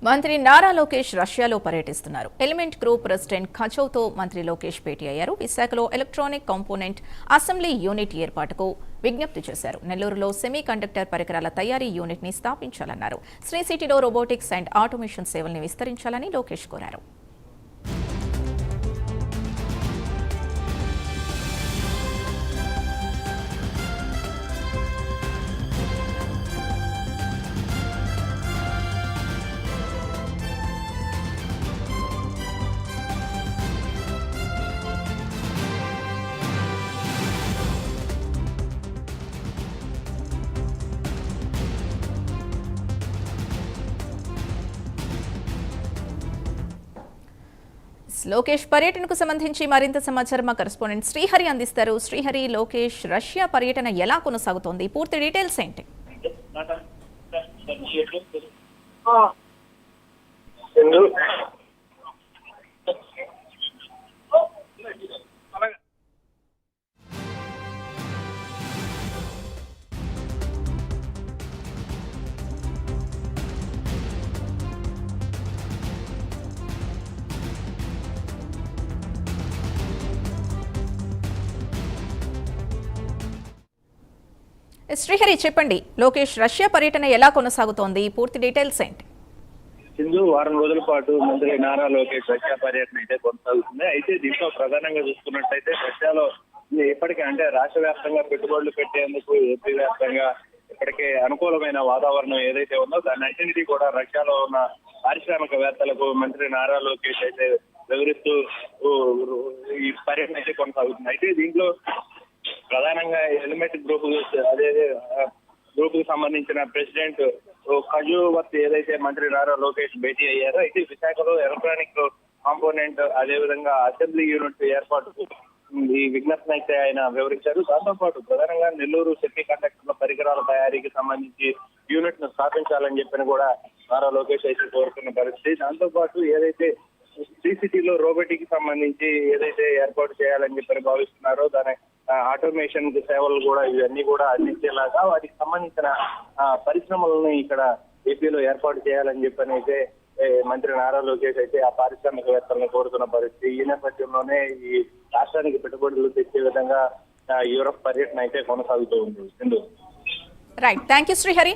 మంత్రి నారా లోకేష్ రష్యాలో పర్యటిస్తున్నారు. ఎలిమెంట్ గ్రూప్ ప్రెసిడెంట్ ఖచౌతో మంత్రి లోకేష్ భేటీ అయ్యారు. విశాఖలో ఎలక్ట్రానిక్ కాంపోనెంట్ అసెంబ్లీ యూనిట్ ఏర్పాటుకు విజ్ఞప్తి చేశారు. నెల్లూరులో సెమీ కండక్టర్ పరికరాల తయారీ యూనిట్ ని స్థాపించాలన్నారు. శ్రీ సిటీలో రోబోటిక్స్ అండ్ ఆటోమేషన్ సేవల్ని విస్తరించాలని లోకేష్ కోరారు. లోకేష్ పర్యటనకు సంబంధించి మరింత సమాచారం మా కరెస్పాండెంట్ శ్రీహరి అందిస్తారు. శ్రీహరి, లోకేష్ రష్యా పర్యటన ఎలా కొనసాగుతోంది? పూర్తి డీటెయిల్స్ ఏంటి? శ్రీహరి చెప్పండి, లోకేష్ రష్యా పర్యటన ఎలా కొనసాగుతోంది? పూర్తి డీటెయిల్స్ ఏంటి? సింధు, వారం రోజుల పాటు మంత్రి నారా లోకేష్ రష్యా పర్యటన అయితే కొనసాగుతుంది. అయితే దీంట్లో ప్రధానంగా చూసుకున్నట్టయితే రష్యాలో ఇప్పటికే అంటే రాష్ట్ర వ్యాప్తంగా పెట్టుబడులు పెట్టేందుకు ఏపీ వ్యాప్తంగా ఇప్పటికే అనుకూలమైన వాతావరణం ఏదైతే ఉందో దాని అన్నింటినీ కూడా రష్యాలో ఉన్న పారిశ్రామికవేత్తలకు మంత్రి నారా లోకేష్ అయితే వివరిస్తూ ఈ పర్యటన అయితే కొనసాగుతుంది. అయితే దీంట్లో ప్రధానంగా ఎలిమెంట్ గ్రూప్ కు సంబంధించిన ప్రెసిడెంట్ ఖజూవర్త్ ఏదైతే మంత్రి నారా లోకేష్ భేటీ అయ్యారో అయితే విశాఖలో ఎలక్ట్రానిక్ కాంపోనెంట్ అదేవిధంగా అసెంబ్లీ యూనిట్ ఏర్పాటుకు ఈ విజ్ఞప్తిని అయితే ఆయన వివరించారు. దాంతో పాటు ప్రధానంగా నెల్లూరు సెమీ కండక్టర్ల పరికరాల తయారీకి సంబంధించి యూనిట్ ను స్థాపించాలని చెప్పని కూడా నారా లోకేష్ అయితే కోరుతున్న పరిస్థితి. దాంతో పాటు ఏదైతే శ్రీ సిటీలో రోబోటిక్ సంబంధించి ఏదైతే ఏర్పాటు చేయాలని చెప్పని భావిస్తున్నారో దాని ఆటోమేషన్ సేవలు కూడా ఇవన్నీ కూడా అందించేలాగా వాటికి సంబంధించిన పరిశ్రమలను ఇక్కడ ఏపీలో ఏర్పాటు చేయాలని చెప్పని అయితే మంత్రి నారా లోకేష్ అయితే ఆ పారిశ్రామికవేత్తలను కోరుతున్న పరిస్థితి. ఈ నేపథ్యంలోనే ఈ రాష్ట్రానికి పెట్టుబడులు తెచ్చే విధంగా యూరప్ పర్యటన అయితే కొనసాగుతూ ఉంది. Right, thank you Srihari.